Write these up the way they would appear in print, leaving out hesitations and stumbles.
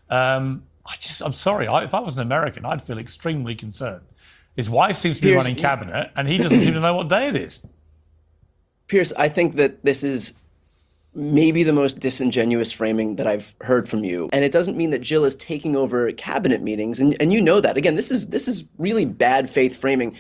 I'm sorry. If I was an American, I'd feel extremely concerned. His wife seems to be running cabinet, and he doesn't seem to know what day it is. Piers, I think that this is maybe the most disingenuous framing that I've heard from you. And it doesn't mean that Jill is taking over cabinet meetings. And you know that. Again, this is really bad faith framing.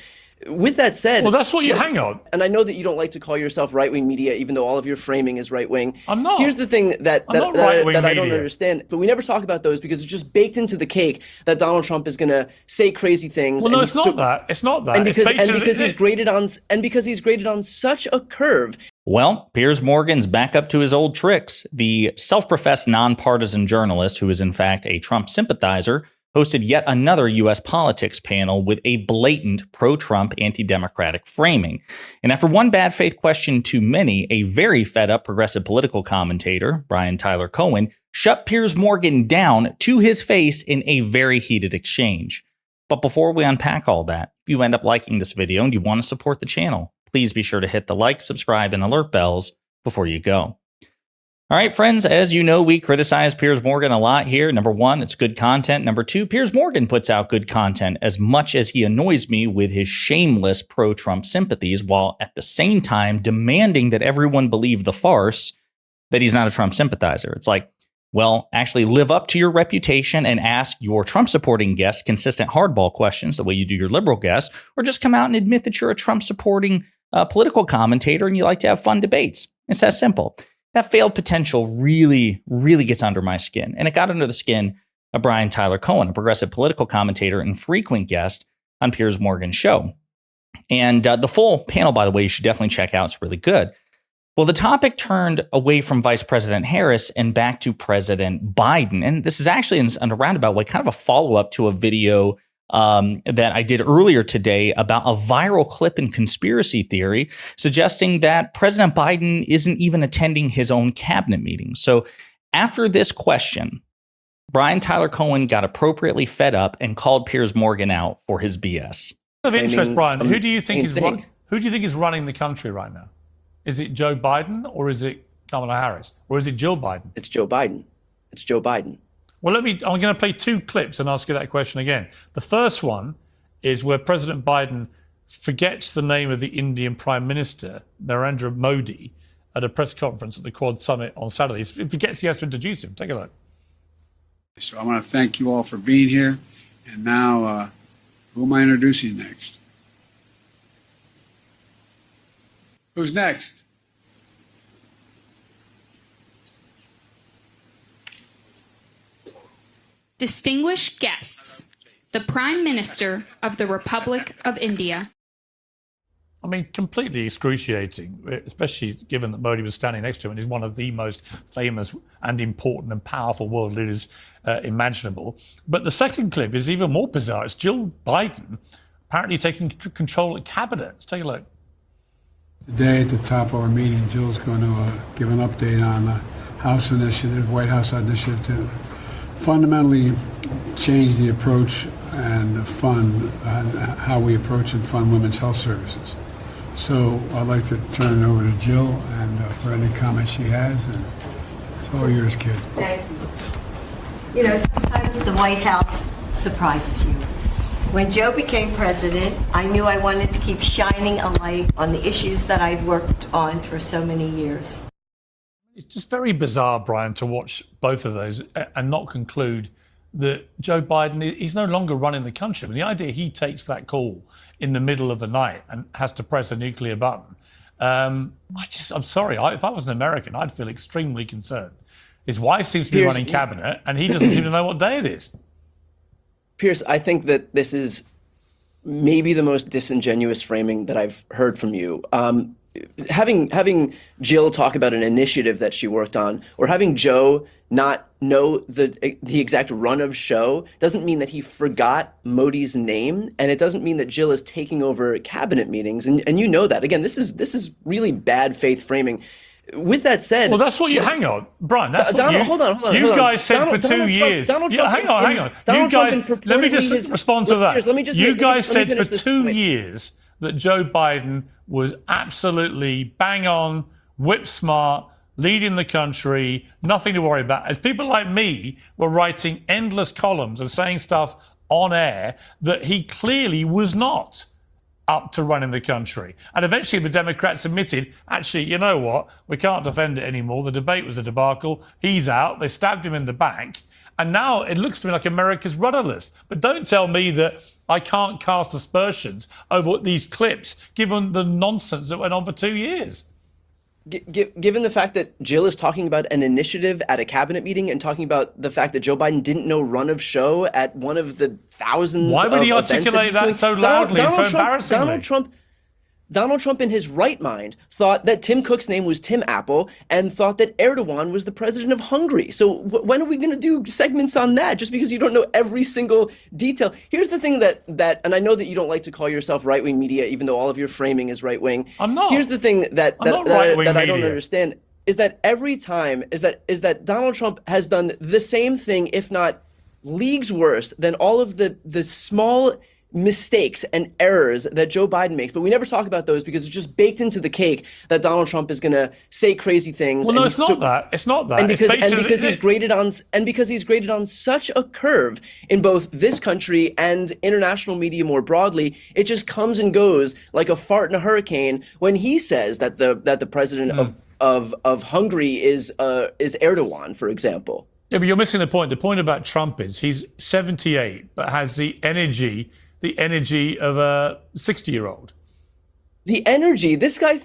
With that said... Well, that's what you... Hang on. And I know that you don't like to call yourself right-wing media, even though all of your framing is right-wing. I'm not. Here's the thing that I don't understand. But we never talk about those because it's just baked into the cake that Donald Trump is going to say crazy things. Well, no, it's not that. It's not that. And because he's graded on such a curve. Well, Piers Morgan's back up to his old tricks. The self-professed nonpartisan journalist, who is in fact a Trump sympathizer, hosted yet another U.S. politics panel with a blatant pro-Trump, anti-democratic framing. And after one bad faith question too many, a very fed-up progressive political commentator, Brian Tyler Cohen, shut Piers Morgan down to his face in a very heated exchange. But before we unpack all that, if you end up liking this video and you want to support the channel, please be sure to hit the like, subscribe, and alert bells before you go. All right, friends, as you know, we criticize Piers Morgan a lot here. Number one, it's good content. Number two, Piers Morgan puts out good content as much as he annoys me with his shameless pro-Trump sympathies, while at the same time demanding that everyone believe the farce that he's not a Trump sympathizer. It's like, well, actually live up to your reputation and ask your Trump-supporting guests consistent hardball questions the way you do your liberal guests, or just come out and admit that you're a Trump-supporting political commentator and you like to have fun debates. It's that simple. That failed potential really, really gets under my skin. And it got under the skin of Brian Tyler Cohen, a progressive political commentator and frequent guest on Piers Morgan's show. And the full panel, by the way, you should definitely check out. It's really good. Well, the topic turned away from Vice President Harris and back to President Biden. And this is actually, in a roundabout way, kind of a follow-up to a video that I did earlier today about a viral clip in conspiracy theory suggesting that President Biden isn't even attending his own cabinet meetings. So after this question, Brian Tyler Cohen got appropriately fed up and called Piers Morgan out for his BS. Of interest, Brian, who do you think is running the country right now? Is it Joe Biden or is it Kamala Harris or is it Jill Biden? It's Joe Biden. It's Joe Biden. Well, I'm going to play two clips and ask you that question again. The first one is where President Biden forgets the name of the Indian Prime Minister, Narendra Modi, at a press conference at the Quad Summit on Saturday. He forgets he has to introduce him. Take a look. So I want to thank you all for being here. And now, who am I introducing next? Who's next? Distinguished guests, the Prime Minister of the Republic of India. I mean, completely excruciating, especially given that Modi was standing next to him and is one of the most famous and important and powerful world leaders imaginable. But the second clip is even more bizarre. It's Jill Biden apparently taking control of cabinet. Let's take a look. Today at the top of our meeting, Jill's going to give an update on the House initiative, White House initiative to fundamentally change the approach and fund how we approach and fund women's health services. So I'd like to turn it over to Jill and for any comments she has, and it's all yours, kid. Thank you. You know, sometimes the White House surprises you. When Joe became president, I knew I wanted to keep shining a light on the issues that I'd worked on for so many years. It's just very bizarre, Brian, to watch both of those and not conclude that Joe Biden is no longer running the country. I mean, the idea he takes that call in the middle of the night and has to press a nuclear button. I'm sorry. If I was an American, I'd feel extremely concerned. His wife seems to be running cabinet and he doesn't seem to know what day it is. Piers, I think that this is maybe the most disingenuous framing that I've heard from you. Having Jill talk about an initiative that she worked on, or having Joe not know the exact run of show, doesn't mean that he forgot Modi's name, and it doesn't mean that Jill is taking over cabinet meetings. And you know that. Again, this is really bad faith framing. With that said, well, that's what you. Hang on, Brian. That's what Donald, you. Hold on. You guys said for 2 years. Donald Trump. Hang on. Donald You guys. Trump Let me just respond to that. You guys said for 2 years years that Joe Biden was absolutely bang on, whip smart, leading the country, nothing to worry about. As people like me were writing endless columns and saying stuff on air that he clearly was not up to running the country. And eventually the Democrats admitted, actually, you know what? We can't defend it anymore. The debate was a debacle. He's out. They stabbed him in the back. And now it looks to me like America's rudderless. But don't tell me that I can't cast aspersions over these clips, given the nonsense that went on for 2 years. Given the fact that Jill is talking about an initiative at a cabinet meeting and talking about the fact that Joe Biden didn't know run of show at one of the thousands Why would he of articulate that so loudly, so embarrassingly? Donald Trump, in his right mind, thought that Tim Cook's name was Tim Apple and thought that Erdogan was the president of Hungary. So when are we going to do segments on that? Just because you don't know every single detail. Here's the thing that, and I know that you don't like to call yourself right-wing media, even though all of your framing is right-wing. I'm not. Here's the thing that I don't understand is that every time is that Donald Trump has done the same thing, if not leagues worse than all of the small mistakes and errors that Joe Biden makes, but we never talk about those because it's just baked into the cake that Donald Trump is going to say crazy things. Well, no, it's not that. It's not that. And because he's graded on such a curve in both this country and international media more broadly, it just comes and goes like a fart in a hurricane when he says that the president of Hungary is Erdogan, for example. Yeah, but you're missing the point. The point about Trump is he's 78, but has the energy of a 60-year-old. The energy. This guy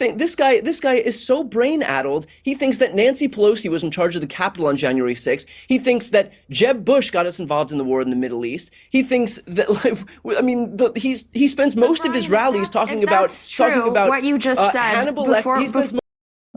is so brain-addled. He thinks that Nancy Pelosi was in charge of the Capitol on January 6th. He thinks that Jeb Bush got us involved in the war in the Middle East. He thinks that, he spends most of his rallies talking about what you just said. Hannibal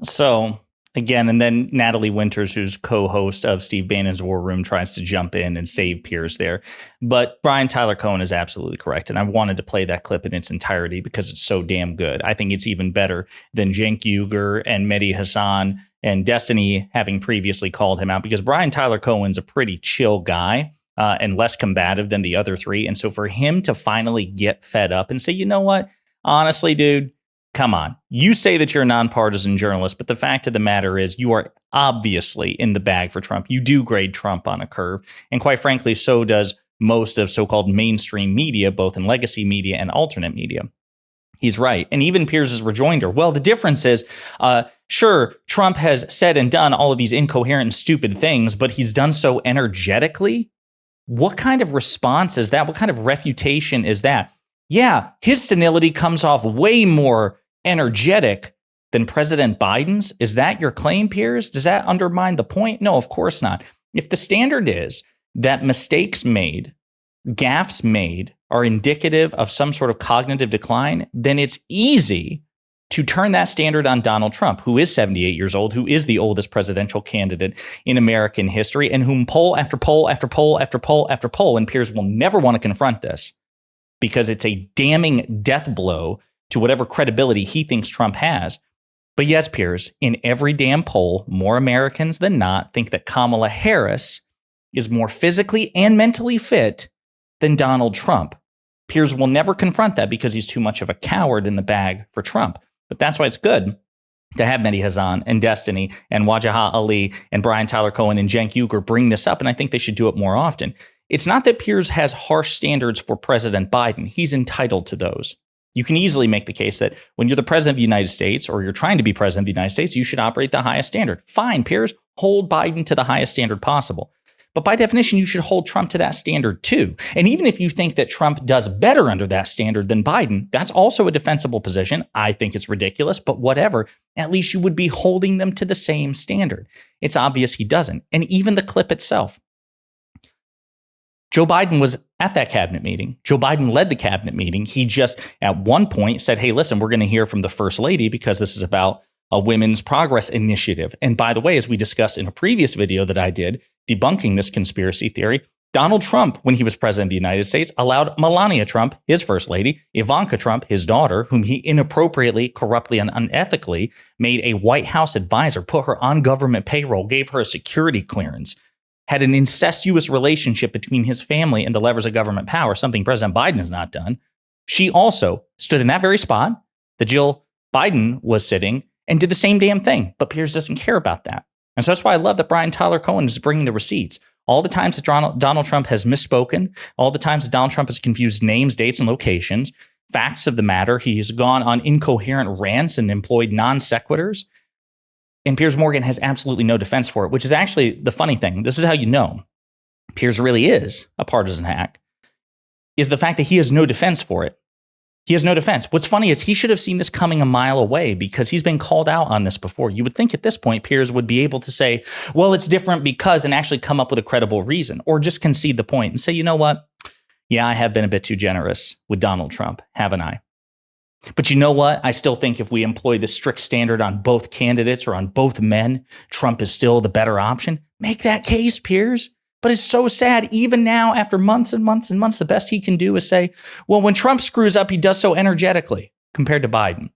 So again, and then Natalie Winters, who's co-host of Steve Bannon's War Room, tries to jump in and save Piers there. But Brian Tyler Cohen is absolutely correct. And I wanted to play that clip in its entirety because it's so damn good. I think it's even better than Cenk Uygur and Mehdi Hasan and Destiny having previously called him out, because Brian Tyler Cohen's a pretty chill guy and less combative than the other three. And so for him to finally get fed up and say, you know what, honestly, dude, come on. You say that you're a nonpartisan journalist, but the fact of the matter is you are obviously in the bag for Trump. You do grade Trump on a curve. And quite frankly, so does most of so-called mainstream media, both in legacy media and alternate media. He's right. And even Piers' rejoinder, well, the difference is, sure, Trump has said and done all of these incoherent and stupid things, but he's done so energetically. What kind of response is that? What kind of refutation is that? Yeah, his senility comes off way more energetic than President Biden's. Is that your claim, Piers? Does that undermine the point? No, of course not. If the standard is that mistakes made, gaffes made, are indicative of some sort of cognitive decline, then it's easy to turn that standard on Donald Trump, who is 78 years old, who is the oldest presidential candidate in American history, and whom poll after poll after poll after poll after poll, and Piers will never want to confront this because it's a damning death blow to whatever credibility he thinks Trump has. But yes, Piers, in every damn poll, more Americans than not think that Kamala Harris is more physically and mentally fit than Donald Trump. Piers will never confront that because he's too much of a coward in the bag for Trump. But that's why it's good to have Mehdi Hasan and Destiny and Wajahat Ali and Brian Tyler Cohen and Cenk Uygur bring this up, and I think they should do it more often. It's not that Piers has harsh standards for President Biden. He's entitled to those. You can easily make the case that when you're the president of the United States or you're trying to be president of the United States, you should operate the highest standard. Fine, Piers, hold Biden to the highest standard possible. But by definition, you should hold Trump to that standard too. And even if you think that Trump does better under that standard than Biden, that's also a defensible position. I think it's ridiculous, but whatever. At least you would be holding them to the same standard. It's obvious he doesn't. And even the clip itself. Joe Biden was at that cabinet meeting. Joe Biden led the cabinet meeting. He just at one point said, hey, listen, we're going to hear from the first lady because this is about a women's progress initiative. And by the way, as we discussed in a previous video that I did debunking this conspiracy theory, Donald Trump, when he was president of the United States, allowed Melania Trump, his first lady, Ivanka Trump, his daughter, whom he inappropriately, corruptly, and unethically made a White House advisor, put her on government payroll, gave her a security clearance, had an incestuous relationship between his family and the levers of government power, something President Biden has not done. She also stood in that very spot that Jill Biden was sitting and did the same damn thing. But Piers doesn't care about that. And so that's why I love that Brian Tyler Cohen is bringing the receipts. All the times that Donald Trump has misspoken, all the times that Donald Trump has confused names, dates, and locations, facts of the matter, he has gone on incoherent rants and employed non sequiturs. And Piers Morgan has absolutely no defense for it, which is actually the funny thing. This is how you know Piers really is a partisan hack, is the fact that he has no defense for it. He has no defense. What's funny is he should have seen this coming a mile away because he's been called out on this before. You would think at this point, Piers would be able to say, well, it's different because, and actually come up with a credible reason, or just concede the point and say, you know what? Yeah, I have been a bit too generous with Donald Trump, haven't I? But you know what? I still think if we employ the strict standard on both candidates or on both men, Trump is still the better option. Make that case, Piers. But it's so sad. Even now, after months and months and months, the best he can do is say, well, when Trump screws up, he does so energetically compared to Biden.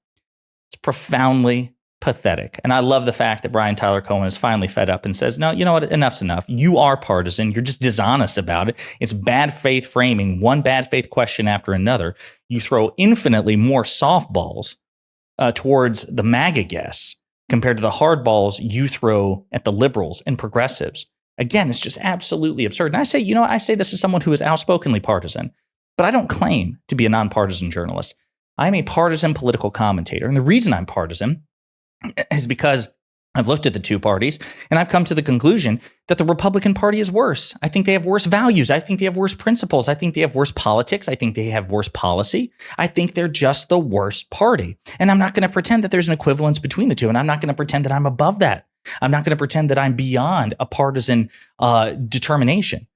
It's profoundly pathetic. And I love the fact that Brian Tyler Cohen is finally fed up and says, no, you know what? Enough's enough. You are partisan. You're just dishonest about it. It's bad faith framing, one bad faith question after another. You throw infinitely more softballs towards the MAGA guests compared to the hardballs you throw at the liberals and progressives. Again, it's just absolutely absurd. And I say this as someone who is outspokenly partisan, but I don't claim to be a nonpartisan journalist. I'm a partisan political commentator. And the reason I'm partisan is because I've looked at the two parties and I've come to the conclusion that the Republican Party is worse. I think they have worse values. I think they have worse principles. I think they have worse politics. I think they have worse policy. I think they're just the worst party. And I'm not going to pretend that there's an equivalence between the two. And I'm not going to pretend that I'm above that. I'm not going to pretend that I'm beyond a partisan determination.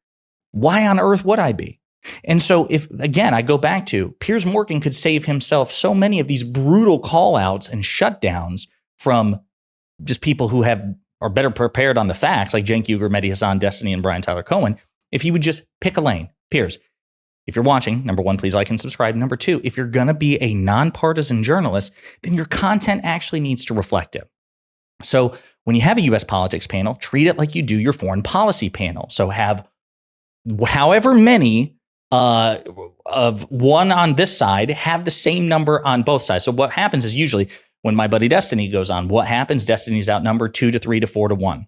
Why on earth would I be? And so if, again, I go back to Piers Morgan could save himself so many of these brutal call outs and shutdowns from just people who are better prepared on the facts, like Cenk Uygur, Mehdi Hasan, Destiny, and Brian Tyler Cohen, if he would just pick a lane. Piers, if you're watching, number one, please like and subscribe. Number two, if you're going to be a nonpartisan journalist, then your content actually needs to reflect it. So when you have a U.S. politics panel, treat it like you do your foreign policy panel. So have however many of one on this side, have the same number on both sides. So what happens is usually when my buddy Destiny goes on, what happens? Destiny's outnumbered 2 to 3 to 4 to 1.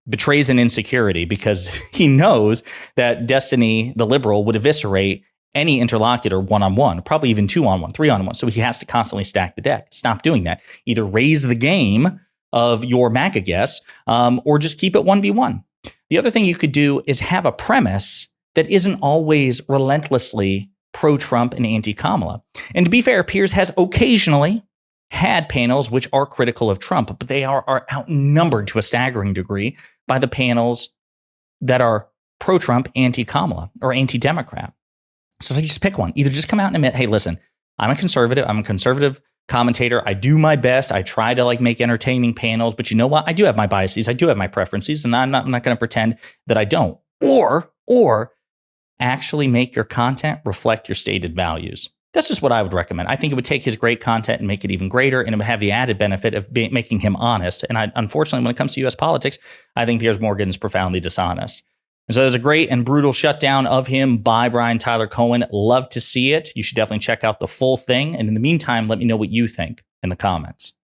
Betrays an insecurity because he knows that Destiny, the liberal, would eviscerate any interlocutor one-on-one, probably even 2-on-1, 3-on-1. So he has to constantly stack the deck. Stop doing that. Either raise the game of your MAGA guests or just keep it 1v1. The other thing you could do is have a premise that isn't always relentlessly pro-Trump and anti-Kamala. And to be fair, Piers has occasionally had panels which are critical of Trump, but they are outnumbered to a staggering degree by the panels that are pro-Trump, anti-Kamala, or anti-Democrat. So you just pick one. Either just come out and admit, hey, listen, I'm a conservative commentator. I do my best. I try to make entertaining panels, but you know what? I do have my biases. I do have my preferences, and I'm not going to pretend that I don't. Or actually make your content reflect your stated values. That's just what I would recommend. I think it would take his great content and make it even greater, and it would have the added benefit of making him honest. And unfortunately, when it comes to U.S. politics, I think Piers Morgan is profoundly dishonest. And so there's a great and brutal shutdown of him by Brian Tyler Cohen. Love to see it. You should definitely check out the full thing. And in the meantime, let me know what you think in the comments.